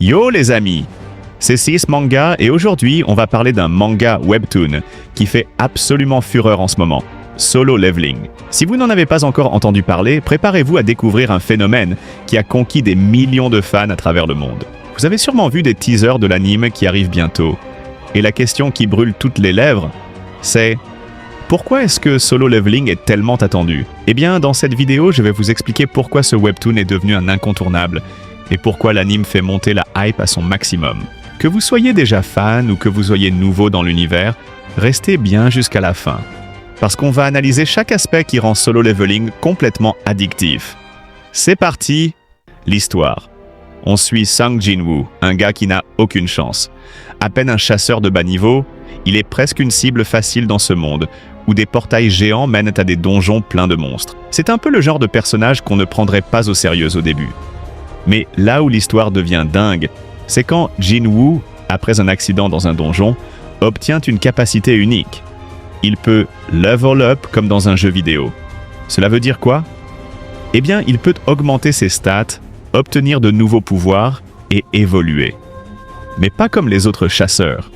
Yo les amis, c'est Sis Manga et aujourd'hui on va parler d'un manga webtoon qui fait absolument fureur en ce moment, Solo Leveling. Si vous n'en avez pas encore entendu parler, préparez-vous à découvrir un phénomène qui a conquis des millions de fans à travers le monde. Vous avez sûrement vu des teasers de l'anime qui arrive bientôt. Et la question qui brûle toutes les lèvres, c'est pourquoi est-ce que Solo Leveling est tellement attendu? Eh bien, dans cette vidéo, je vais vous expliquer pourquoi ce webtoon est devenu un incontournable et pourquoi l'anime fait monter la hype à son maximum. Que vous soyez déjà fan ou que vous soyez nouveau dans l'univers, restez bien jusqu'à la fin. Parce qu'on va analyser chaque aspect qui rend Solo Leveling complètement addictif. C'est parti, l'histoire. On suit Sung Jin-woo, un gars qui n'a aucune chance. À peine un chasseur de bas niveau, il est presque une cible facile dans ce monde, où des portails géants mènent à des donjons pleins de monstres. C'est un peu le genre de personnage qu'on ne prendrait pas au sérieux au début. Mais là où l'histoire devient dingue, c'est quand Jin-woo, après un accident dans un donjon, obtient une capacité unique. Il peut level up comme dans un jeu vidéo. Cela veut dire quoi? Eh bien, il peut augmenter ses stats, obtenir de nouveaux pouvoirs et évoluer. Mais pas comme les autres chasseurs.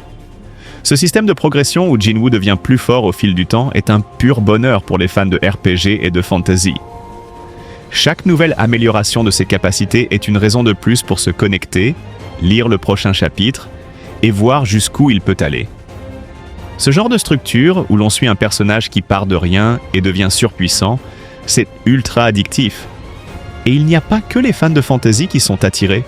Ce système de progression où Jin-woo devient plus fort au fil du temps est un pur bonheur pour les fans de RPG et de fantasy. Chaque nouvelle amélioration de ses capacités est une raison de plus pour se connecter, lire le prochain chapitre et voir jusqu'où il peut aller. Ce genre de structure, où l'on suit un personnage qui part de rien et devient surpuissant, c'est ultra addictif. Et il n'y a pas que les fans de fantasy qui sont attirés.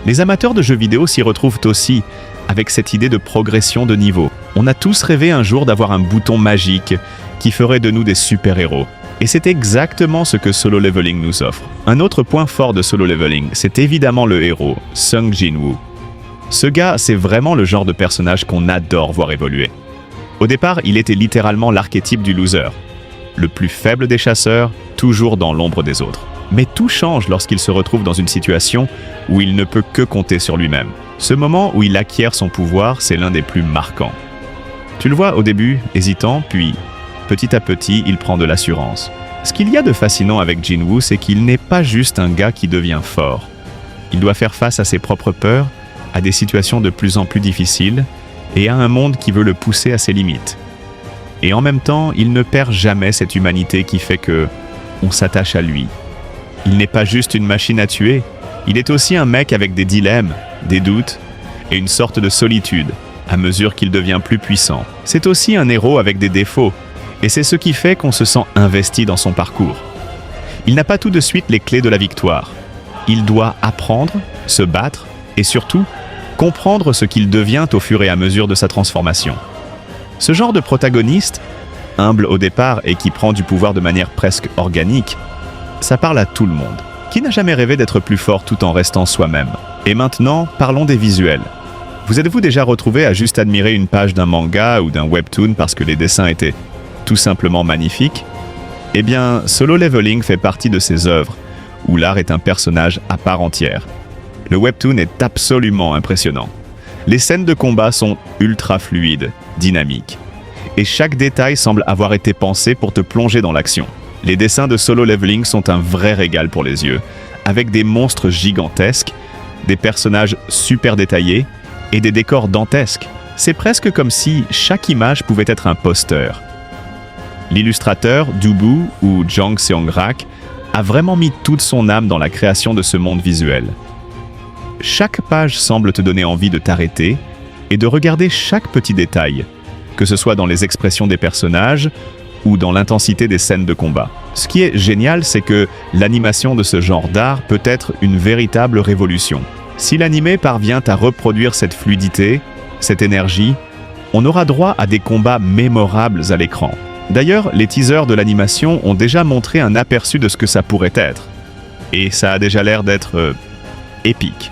Les amateurs de jeux vidéo s'y retrouvent aussi, avec cette idée de progression de niveau. On a tous rêvé un jour d'avoir un bouton magique qui ferait de nous des super-héros. Et c'est exactement ce que Solo Leveling nous offre. Un autre point fort de Solo Leveling, c'est évidemment le héros, Sung Jin-woo. Ce gars, c'est vraiment le genre de personnage qu'on adore voir évoluer. Au départ, il était littéralement l'archétype du loser. Le plus faible des chasseurs, toujours dans l'ombre des autres. Mais tout change lorsqu'il se retrouve dans une situation où il ne peut que compter sur lui-même. Ce moment où il acquiert son pouvoir, c'est l'un des plus marquants. Tu le vois au début, hésitant, puis petit à petit, il prend de l'assurance. Ce qu'il y a de fascinant avec Jin-woo, c'est qu'il n'est pas juste un gars qui devient fort. Il doit faire face à ses propres peurs, à des situations de plus en plus difficiles, et à un monde qui veut le pousser à ses limites. Et en même temps, il ne perd jamais cette humanité qui fait que on s'attache à lui. Il n'est pas juste une machine à tuer, il est aussi un mec avec des dilemmes, des doutes et une sorte de solitude, à mesure qu'il devient plus puissant. C'est aussi un héros avec des défauts, et c'est ce qui fait qu'on se sent investi dans son parcours. Il n'a pas tout de suite les clés de la victoire. Il doit apprendre, se battre, et surtout, comprendre ce qu'il devient au fur et à mesure de sa transformation. Ce genre de protagoniste, humble au départ et qui prend du pouvoir de manière presque organique, ça parle à tout le monde. Qui n'a jamais rêvé d'être plus fort tout en restant soi-même? Et maintenant, parlons des visuels. Vous êtes-vous déjà retrouvé à juste admirer une page d'un manga ou d'un webtoon parce que les dessins étaient tout simplement magnifiques? Eh bien, Solo Leveling fait partie de ces œuvres, où l'art est un personnage à part entière. Le webtoon est absolument impressionnant. Les scènes de combat sont ultra fluides, dynamiques. Et chaque détail semble avoir été pensé pour te plonger dans l'action. Les dessins de Solo Leveling sont un vrai régal pour les yeux, avec des monstres gigantesques, des personnages super détaillés et des décors dantesques. C'est presque comme si chaque image pouvait être un poster. L'illustrateur Dubu ou Jang Seong-rak a vraiment mis toute son âme dans la création de ce monde visuel. Chaque page semble te donner envie de t'arrêter et de regarder chaque petit détail, que ce soit dans les expressions des personnages ou dans l'intensité des scènes de combat. Ce qui est génial, c'est que l'animation de ce genre d'art peut être une véritable révolution. Si l'animé parvient à reproduire cette fluidité, cette énergie, on aura droit à des combats mémorables à l'écran. D'ailleurs, les teasers de l'animation ont déjà montré un aperçu de ce que ça pourrait être. Et ça a déjà l'air d'être épique.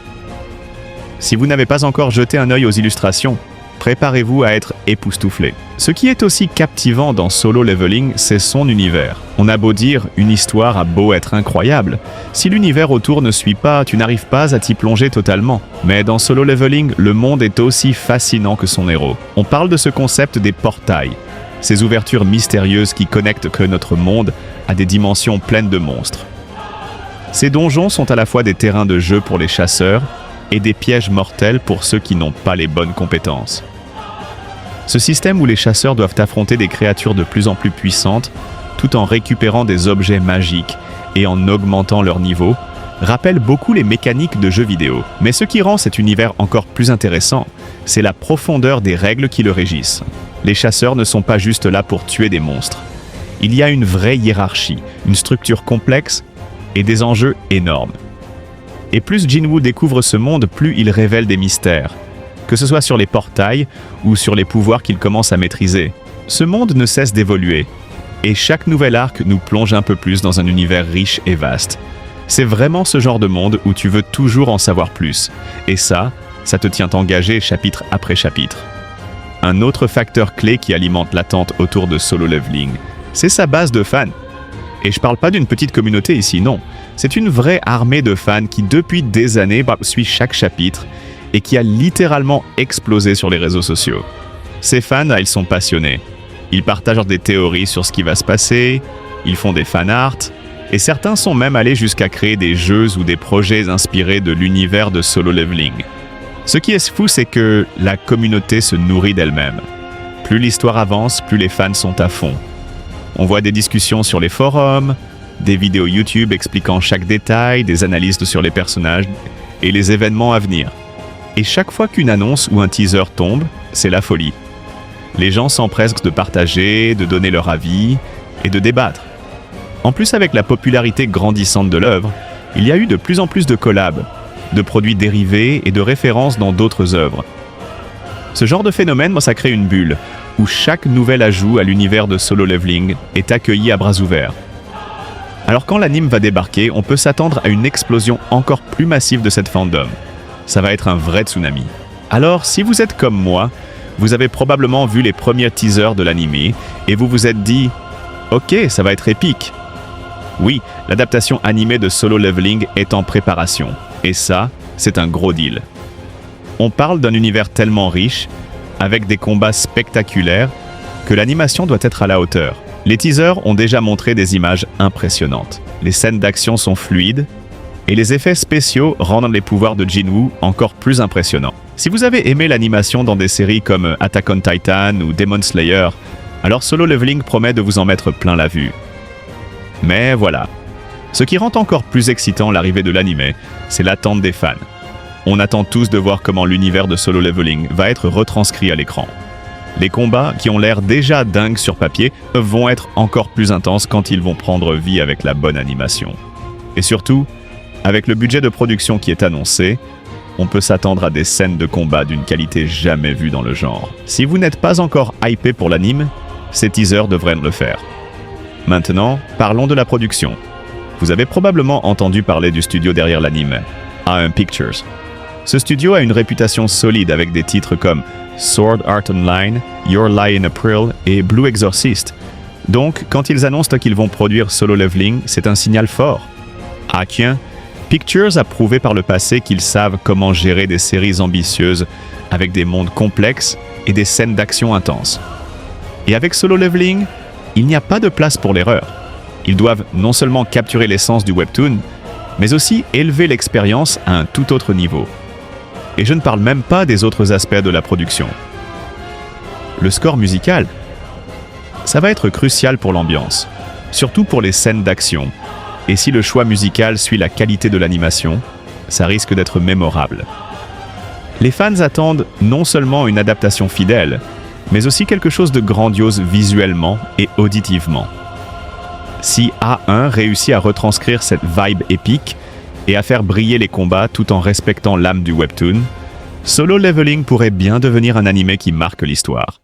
Si vous n'avez pas encore jeté un œil aux illustrations, préparez-vous à être époustouflé. Ce qui est aussi captivant dans Solo Leveling, c'est son univers. On a beau dire, une histoire a beau être incroyable, si l'univers autour ne suit pas, tu n'arrives pas à t'y plonger totalement. Mais dans Solo Leveling, le monde est aussi fascinant que son héros. On parle de ce concept des portails, ces ouvertures mystérieuses qui connectent que notre monde à des dimensions pleines de monstres. Ces donjons sont à la fois des terrains de jeu pour les chasseurs et des pièges mortels pour ceux qui n'ont pas les bonnes compétences. Ce système où les chasseurs doivent affronter des créatures de plus en plus puissantes, tout en récupérant des objets magiques et en augmentant leur niveau, rappelle beaucoup les mécaniques de jeux vidéo. Mais ce qui rend cet univers encore plus intéressant, c'est la profondeur des règles qui le régissent. Les chasseurs ne sont pas juste là pour tuer des monstres. Il y a une vraie hiérarchie, une structure complexe et des enjeux énormes. Et plus Jinwoo découvre ce monde, plus il révèle des mystères, que ce soit sur les portails ou sur les pouvoirs qu'il commence à maîtriser. Ce monde ne cesse d'évoluer, et chaque nouvel arc nous plonge un peu plus dans un univers riche et vaste. C'est vraiment ce genre de monde où tu veux toujours en savoir plus, et ça te tient engagé chapitre après chapitre. Un autre facteur clé qui alimente l'attente autour de Solo Leveling, c'est sa base de fans. Et je parle pas d'une petite communauté ici, non. C'est une vraie armée de fans qui depuis des années suit chaque chapitre et qui a littéralement explosé sur les réseaux sociaux. Ces fans, ils sont passionnés. Ils partagent des théories sur ce qui va se passer, ils font des fan art, et certains sont même allés jusqu'à créer des jeux ou des projets inspirés de l'univers de Solo Leveling. Ce qui est fou, c'est que la communauté se nourrit d'elle-même. Plus l'histoire avance, plus les fans sont à fond. On voit des discussions sur les forums, des vidéos YouTube expliquant chaque détail, des analyses sur les personnages et les événements à venir. Et chaque fois qu'une annonce ou un teaser tombe, c'est la folie. Les gens s'empressent de partager, de donner leur avis et de débattre. En plus, avec la popularité grandissante de l'œuvre, il y a eu de plus en plus de collabs, de produits dérivés et de références dans d'autres œuvres. Ce genre de phénomène, ça crée une bulle, où chaque nouvel ajout à l'univers de Solo Leveling est accueilli à bras ouverts. Alors quand l'anime va débarquer, on peut s'attendre à une explosion encore plus massive de cette fandom. Ça va être un vrai tsunami. Alors, si vous êtes comme moi, vous avez probablement vu les premiers teasers de l'anime et vous vous êtes dit « Ok, ça va être épique ». Oui, l'adaptation animée de Solo Leveling est en préparation. Et ça, c'est un gros deal. On parle d'un univers tellement riche, avec des combats spectaculaires, que l'animation doit être à la hauteur. Les teasers ont déjà montré des images impressionnantes. Les scènes d'action sont fluides, et les effets spéciaux rendent les pouvoirs de Jinwoo encore plus impressionnants. Si vous avez aimé l'animation dans des séries comme Attack on Titan ou Demon Slayer, alors Solo Leveling promet de vous en mettre plein la vue. Mais voilà. Ce qui rend encore plus excitant l'arrivée de l'anime, c'est l'attente des fans. On attend tous de voir comment l'univers de Solo Leveling va être retranscrit à l'écran. Les combats, qui ont l'air déjà dingues sur papier, vont être encore plus intenses quand ils vont prendre vie avec la bonne animation. Et surtout, avec le budget de production qui est annoncé, on peut s'attendre à des scènes de combat d'une qualité jamais vue dans le genre. Si vous n'êtes pas encore hypé pour l'anime, ces teasers devraient le faire. Maintenant, parlons de la production. Vous avez probablement entendu parler du studio derrière l'anime, A1 Pictures. Ce studio a une réputation solide avec des titres comme Sword Art Online, Your Lie in April et Blue Exorcist. Donc, quand ils annoncent qu'ils vont produire Solo Leveling, c'est un signal fort. A1 Pictures a prouvé par le passé qu'ils savent comment gérer des séries ambitieuses avec des mondes complexes et des scènes d'action intenses. Et avec Solo Leveling, il n'y a pas de place pour l'erreur. Ils doivent non seulement capturer l'essence du webtoon, mais aussi élever l'expérience à un tout autre niveau. Et je ne parle même pas des autres aspects de la production. Le score musical, ça va être crucial pour l'ambiance, surtout pour les scènes d'action. Et si le choix musical suit la qualité de l'animation, ça risque d'être mémorable. Les fans attendent non seulement une adaptation fidèle, mais aussi quelque chose de grandiose visuellement et auditivement. Si A1 réussit à retranscrire cette vibe épique et à faire briller les combats tout en respectant l'âme du webtoon, Solo Leveling pourrait bien devenir un anime qui marque l'histoire.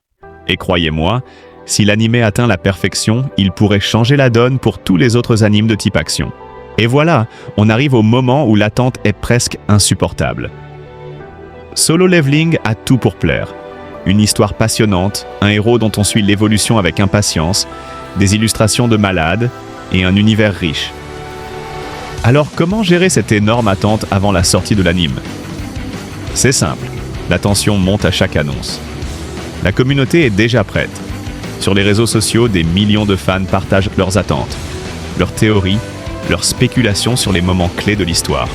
Et croyez-moi, si l'anime atteint la perfection, il pourrait changer la donne pour tous les autres animes de type action. Et voilà, on arrive au moment où l'attente est presque insupportable. Solo Leveling a tout pour plaire. Une histoire passionnante, un héros dont on suit l'évolution avec impatience, des illustrations de malades et un univers riche. Alors comment gérer cette énorme attente avant la sortie de l'anime ? C'est simple, la tension monte à chaque annonce. La communauté est déjà prête. Sur les réseaux sociaux, des millions de fans partagent leurs attentes, leurs théories, leurs spéculations sur les moments clés de l'histoire.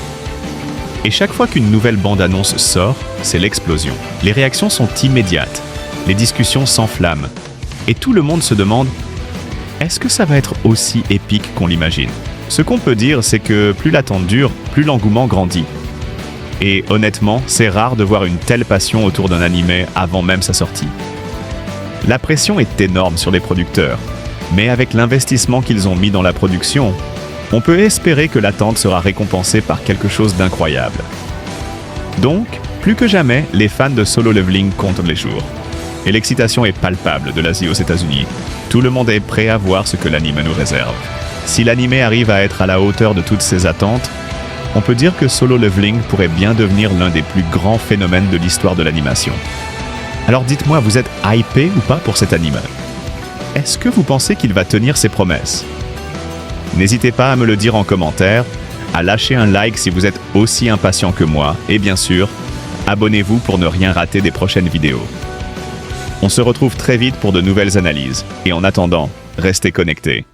Et chaque fois qu'une nouvelle bande-annonce sort, c'est l'explosion. Les réactions sont immédiates, les discussions s'enflamment, et tout le monde se demande « Est-ce que ça va être aussi épique qu'on l'imagine ?» Ce qu'on peut dire, c'est que plus l'attente dure, plus l'engouement grandit. Et honnêtement, c'est rare de voir une telle passion autour d'un animé avant même sa sortie. La pression est énorme sur les producteurs, mais avec l'investissement qu'ils ont mis dans la production, on peut espérer que l'attente sera récompensée par quelque chose d'incroyable. Donc, plus que jamais, les fans de Solo Leveling comptent les jours. Et l'excitation est palpable de l'Asie aux États-Unis. Tout le monde est prêt à voir ce que l'anime nous réserve. Si l'anime arrive à être à la hauteur de toutes ces attentes, on peut dire que Solo Leveling pourrait bien devenir l'un des plus grands phénomènes de l'histoire de l'animation. Alors dites-moi, vous êtes hypé ou pas pour cet anime? Est-ce que vous pensez qu'il va tenir ses promesses? N'hésitez pas à me le dire en commentaire, à lâcher un like si vous êtes aussi impatient que moi, et bien sûr, abonnez-vous pour ne rien rater des prochaines vidéos. On se retrouve très vite pour de nouvelles analyses, et en attendant, restez connectés.